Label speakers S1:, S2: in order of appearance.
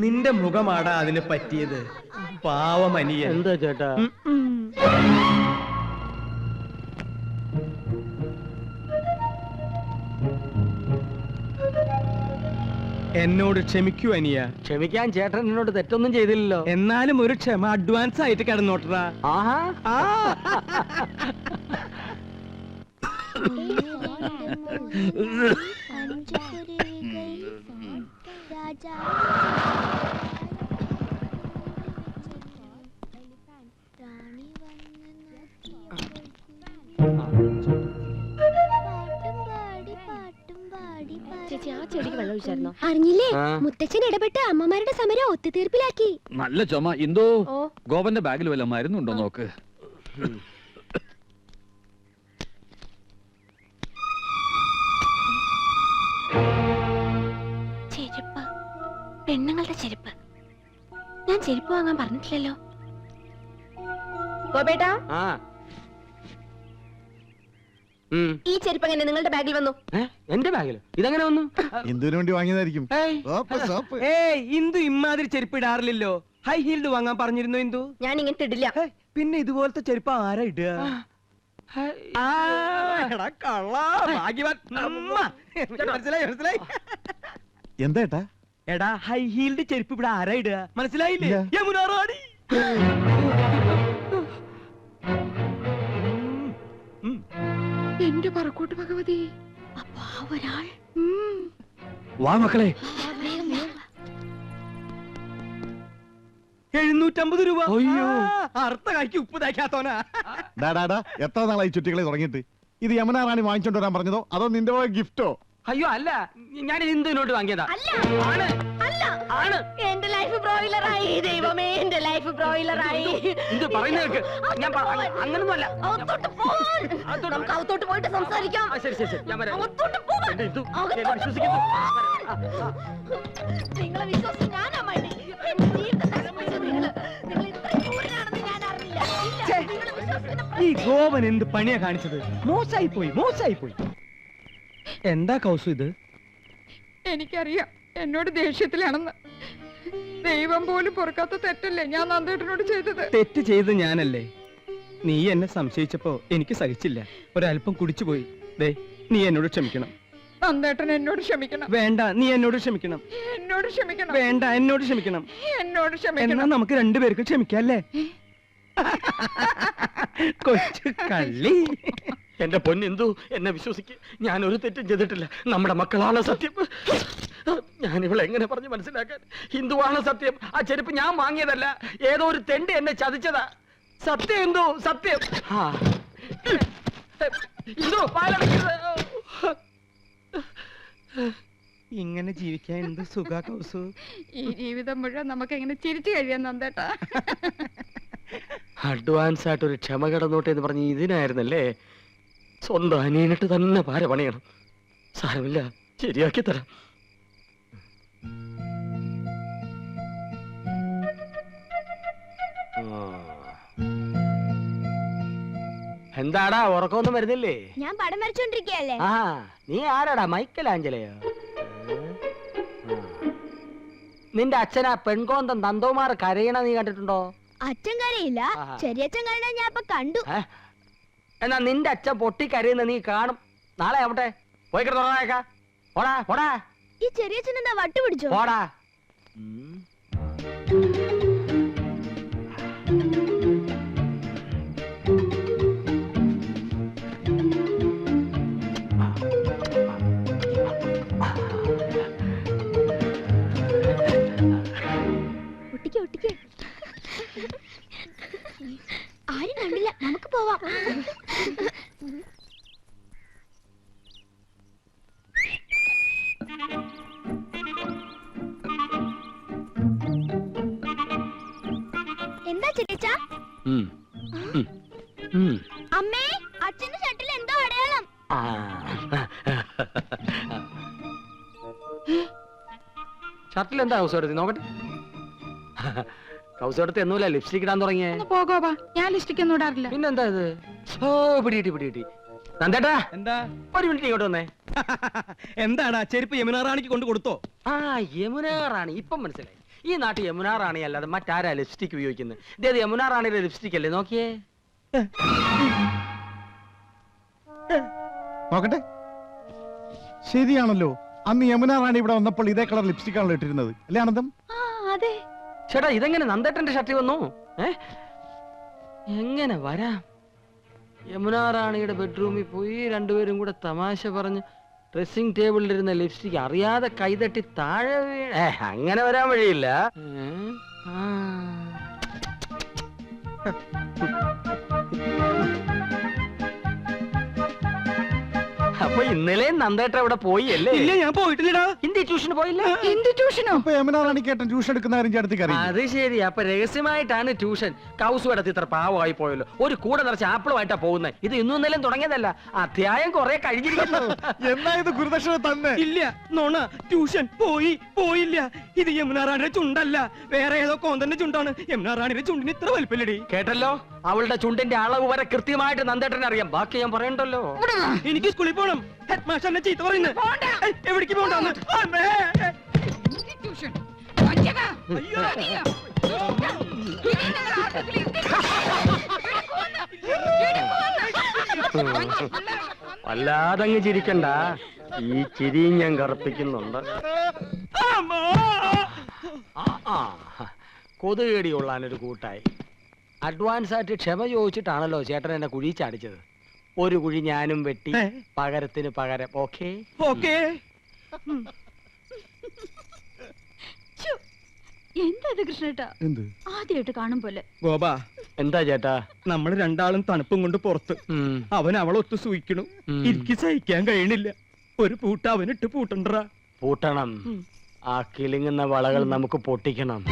S1: നിന്റെ മുഖമാടാ അതിന് പറ്റിയത്. പാവമനിയൻ.
S2: എന്താ ചേട്ടാ?
S1: എന്നോട് ക്ഷമിക്കൂ അനിയ.
S2: ക്ഷമിക്കാൻ ചേട്ടൻ എന്നോട് തെറ്റൊന്നും ചെയ്തില്ലല്ലോ.
S1: എന്നാലും ഒരു ക്ഷമ അഡ്വാൻസ് ആയിട്ട് കിടന്നോട്ടറാ.
S3: ചേച്ചി ആ ചെടിക്ക് വെള്ളം ഒഴിച്ചായിരുന്നോ? അറിഞ്ഞില്ലേ? മുത്തച്ഛൻ ഇടപെട്ട് അമ്മമാരുടെ സമരം ഒത്തുതീർപ്പിലാക്കി.
S4: നല്ല ചുമ. എന്തോ ഗോപന്റെ ബാഗിൽ വല്ല മരുന്നുണ്ടോ നോക്ക്.
S3: ചെരുപ്പ്, പെണ്ണുങ്ങളുടെ ചെരുപ്പ്. ഞാൻ ചെരുപ്പ് വാങ്ങാൻ പറഞ്ഞിട്ടില്ലല്ലോ. ഗോപേട്ടാ, ഈ ചെരുപ്പ് എങ്ങനെ നിങ്ങളുടെ ബാഗിൽ വന്നു?
S2: എന്റെ ബാഗിൽ ഇതെങ്ങനെ വന്നു?
S5: എന്തിനു വേണ്ടി വാങ്ങിയതായിരിക്കും.
S1: ഇന്ദു ഇമാതിരി ചെരുപ്പ് ഇടാറില്ലല്ലോ. ഹൈ ഹീൽഡ് വാങ്ങാൻ പറഞ്ഞിരുന്നു ഇന്ദു.
S3: ഞാൻ ഇങ്ങനത്തെ ഇടില്ല.
S1: പിന്നെ ഇതുപോലത്തെ ചെരുപ്പ് ആരാ ഇടുക?
S5: എന്താ
S1: എടാ, ഹൈ ഹീൽഡ് ചെരുപ്പ് ഇവിടെ ആരാ ഇടുക? മനസ്സിലായില്ലേ? യമുനാ റാണി.
S3: എന്റെ പറക്കോട്ട് ഭഗവതി. അപ്പാ ഒരാൾ.
S4: വാ മക്കളെ.
S1: 750 രൂപ. അയ്യോ, അർത്ഥ കായ്ക്ക് ഉപ്പ് തയ്ക്കാത്തോനാ.
S5: എത്ര നാളായി ചുറ്റികളെ തുടങ്ങിയിട്ട്? ഇത് യമുനാ റാണി വാങ്ങിച്ചോണ്ട് വരാൻ പറഞ്ഞതോ അതോ നിന്റെ പോയ ഗിഫ്റ്റോ?
S2: അയ്യോ അല്ല, ഞാൻ ഇന്ദുവിനോട്ട് വാങ്ങിയതാ.
S3: എന്റെ ലൈഫ് ബ്രോയിലറായി. ദൈവമേ, എന്റെ ലൈഫ് ബ്രോയിലറായി.
S2: ഇത് പറയുന്നേക്ക്. ഞാൻ അങ്ങനൊന്നുമല്ല.
S3: നമുക്ക് അകത്തോട്ട് പോയിട്ട് സംസാരിക്കാം.
S2: ശരി ശരി, ഞാൻ വരാം.
S3: നിങ്ങളെ വിശ്വാസം ഞാനാ മതി. എന്റെ ജീവിതം നശിപ്പിച്ചു നിങ്ങൾ. നിങ്ങൾ ഇത്രയും ക്രൂരനാണെന്ന് ഞാൻ അറിഞ്ഞില്ല.
S1: ഈ ഗോപൻ എന്ത് പണിയാ കാണിച്ചത്? മോശമായി പോയി. എന്താ കൗസു ഇത്?
S6: എനിക്കറിയാം എന്നോട് ദേഷ്യത്തിലാണെന്ന്. ദൈവം പോലും പൊറുക്കാത്ത തെറ്റല്ലേ ഞാൻ നന്ദേട്ടനോട് ചെയ്തത്?
S1: തെറ്റ് ചെയ്ത് ഞാനല്ലേ. നീ എന്നെ സംശയിച്ചപ്പോ എനിക്ക് സഹിച്ചില്ല. ഒരല്പം കുടിച്ചുപോയി. ദേ, നീ എന്നോട് ക്ഷമിക്കണം.
S6: നന്ദേട്ടൻ എന്നോട് ക്ഷമിക്കണം.
S1: വേണ്ട, നീ എന്നോട് ക്ഷമിക്കണം.
S6: എന്നോട് ക്ഷമിക്കണം.
S1: വേണ്ട, എന്നോട് ക്ഷമിക്കണം.
S6: എന്നോട് ക്ഷമിക്കണം.
S1: എന്നാ നമുക്ക് രണ്ടുപേർക്ക് ക്ഷമിക്കല്ലേ? കൊച്ചു കള്ളി.
S2: എന്റെ പൊന്നെന്തു, എന്നെ വിശ്വസിക്ക്. ഞാൻ ഒരു തെറ്റും ചെയ്തിട്ടില്ല. നമ്മുടെ മക്കളാണ് സത്യം. ഞാൻ ഇവളെ എങ്ങനെ പറഞ്ഞു മനസ്സിലാക്കാൻ? ഹിന്ദുവാണ് സത്യം. ആ ചെരുപ്പ് ഞാൻ വാങ്ങിയതല്ല. ഏതോ ഒരു തെണ്ടി എന്നെ ചതിച്ചതാ. സത്യം എന്തോ, സത്യം.
S1: ഇങ്ങനെ ജീവിക്കാൻ എന്ത് സുഖാ കൗസു.
S6: ഈ ജീവിതം മുഴുവൻ നമുക്ക് എങ്ങനെ ചിരിച്ചു കഴിയാൻ നന്ദേട്ടാ.
S2: അഡ്വാൻസ് ആയിട്ട് ഒരു ക്ഷമ കിടന്നോട്ടെ എന്ന് പറഞ്ഞ് ഇതിനായിരുന്നല്ലേ? സ്വന്തം അനിയനിട്ട് തന്നെ പാര പണിയണം. സാരമില്ല, ശരിയാക്കി തരാം. എന്താടാ, ഉറക്കമൊന്നും വരുന്നില്ലേ?
S3: ഞാൻ പടം വരച്ചോണ്ടിരിക്കയല്ലേ.
S2: നീ ആരാടാ, മൈക്കൽ ആഞ്ചലയോ? നിന്റെ അച്ഛനാ പെൺകോന്തം നന്ദകുമാർ കരയണ നീ കണ്ടിട്ടുണ്ടോ?
S3: അച്ഛൻ കരയില്ല, ചെറിയച്ഛൻ കരയണ ഞാൻ ഇപ്പൊ കണ്ടു.
S2: എന്നാ നിന്റെ അച്ഛൻ പൊട്ടി കരയുന്ന നീ കാണും. നാളെ ആവട്ടെ, പോയി കിടന്നേക്കാ. പോടാ പോടാ.
S3: ഈ ചെറിയച്ഛൻ എന്താ വട്ടു പിടിച്ചോ?
S2: പോടാ.
S3: ഒട്ടിക്ക്. ആരും കണ്ടില്ല, നമുക്ക് പോവാം. എന്താ ചെറിയച്ഛ? അമ്മേ, അച്ഛന്റെ ഷർട്ടിൽ എന്തോ അടയാളം.
S2: ഷർട്ടിൽ എന്താ കൗസോടത്തി? നോക്കട്ടെ. കൗസോടത്തി എന്നൂല ലിപ്സ്റ്റിക് ഇടാൻ തുടങ്ങിയേ.
S6: പോകോവാ, ഞാൻ ലിപ്സ്റ്റിക് ഒന്നും ഇടാറില്ല.
S2: പിന്നെന്താ ഇത്? ഓ, പിടികിട്ടി. നന്ദേട്ടാ,
S1: എന്താ?
S2: ഒരു മിനിറ്റ് ഇങ്ങോട്ട് വന്നേ.
S1: എന്താടാ, ചെരുപ്പ് യമുനാ റാണിക്ക് കൊണ്ട് കൊടുത്തോ?
S2: യമുനാ റാണി, ഇപ്പം മനസ്സിലായി. ഈ നാട്ടിൽ യമുനാ റാണി അല്ലാതെ മറ്റാരാ ലിപ്സ്റ്റിക് ഉപയോഗിക്കുന്നത്? ഇതേത് യമുനാ റാണിയുടെ ലിപ്സ്റ്റിക് അല്ലേ? നോക്കിയേ.
S5: നോക്കട്ടെ, ശരിയാണല്ലോ. അന്ന് യമുന റാണി ഇവിടെ വന്നപ്പോൾ ഇതേ കളർ ലിപ്സ്റ്റിക് ആണല്ലോ ഇട്ടിരുന്നത്, അല്ലേ ആനന്ദം?
S3: അതെ.
S2: ചേട്ടാ ഇതെങ്ങനെ നന്ദേട്ടന്റെ ഷർട്ടിൽ വന്നു? എങ്ങനെ വരാം? യമുനാ റാണിയുടെ ബെഡ്റൂമിൽ പോയി രണ്ടുപേരും കൂടെ തമാശ പറഞ്ഞ് ഡ്രസ്സിംഗ് ടേബിളിലിരുന്ന ലിപ്സ്റ്റിക് അറിയാതെ കൈതട്ടി താഴെ അങ്ങനെ വരാൻ വഴിയില്ല. അപ്പൊ ഇന്നലെ നന്ദേട്ട അവിടെ പോയി അല്ലേ?
S1: ഇല്ല, ഞാൻ പോയിട്ടില്ലടാ.
S2: ഹിന്ദി ട്യൂഷന് പോയില്ല?
S3: എന്ത് ട്യൂഷനോ?
S5: അപ്പൊ യമുന റാണിക്കേട്ടൻ ട്യൂഷൻ എടുക്കുന്ന കാര്യം ചേട്ടത്തിക്ക് അറിയാം.
S2: അത് ശരി. അപ്പൊ രഹസ്യമായിട്ടാണ് ട്യൂഷൻ. കൗസ് കിടത്തി ഇത്ര പാവമായി പോയല്ലോ. ഒരു കൂടെ നിറച്ച് ആപ്പിളുമായിട്ടാ പോകുന്നത്. ഇത് ഇന്നും ഇന്നലെയും തുടങ്ങിയതല്ല, അധ്യായം കുറെ കഴിഞ്ഞിരിക്കുന്നു.
S5: എന്നാ ഇത് ഗുരുദക്ഷിണ തന്നെ?
S1: ഇല്ല, നോണ. ട്യൂഷൻ പോയില്ല. ഇത് യമുനാ റാണിയുടെ ചുണ്ടല്ല, വേറെ ഏതോ കോന്തന്റെ ചുണ്ടാണ്. യമുനാ റാണിയുടെ ചുണ്ടിന് ഇത്ര വലിപ്പല്ലടി.
S2: കേട്ടല്ലോ, അവളുടെ ചുണ്ടിന്റെ അളവ് വരെ കൃത്യമായിട്ട് നന്ദേട്ടനെ അറിയാം. ബാക്കി ഞാൻ പറയണ്ടല്ലോ.
S1: എനിക്ക് സ്കൂളിൽ പോകണം. ഹെഡ് മാസ്റ്റർ എന്നെ ചീത്ത പറയുന്നത്. എവിടേക്ക് പോകണ്ടെന്ന്?
S3: ട്യൂഷൻ വഞ്ചക. അയ്യോ.
S2: വല്ലാതങ്ങ് ചിരിക്കണ്ട, ഈ ചിരിയും ഞാൻ കറുപ്പിക്കുന്നുണ്ട്. കൊതുകേടി കൊള്ളാനൊരു കൂട്ടായി. അഡ്വാൻസ് ആയിട്ട് ക്ഷമ ചോദിച്ചിട്ടാണല്ലോ ചേട്ടൻ എന്നെ കുഴി ചാടിച്ചത്. ഒരു കുഴി ഞാനും വെട്ടി, പകരത്തിന് പകരം. Okay
S1: okay.
S3: എന്താ ഇത് കൃഷ്ണേട്ടാ?
S5: എന്ത്?
S3: ആദ്യമായിട്ട് കാണും പോലെ.
S1: ഗോപാ,
S2: എന്താ ചേട്ടാ?
S1: നമ്മൾ രണ്ടാളും തണുപ്പും കൊണ്ട് പുറത്ത്. അവൻ അവളൊത്ത് സൂയിക്കണു. എനിക്ക് സഹിക്കാൻ കഴിയണില്ല. ഒരു പൂട്ട അവനിട്ട് പൂട്ടണ്ടറാ.
S2: പൂട്ടണം. ആ കിളിങ്ങുന്ന വളകൾ നമുക്ക് പൊട്ടിക്കണം.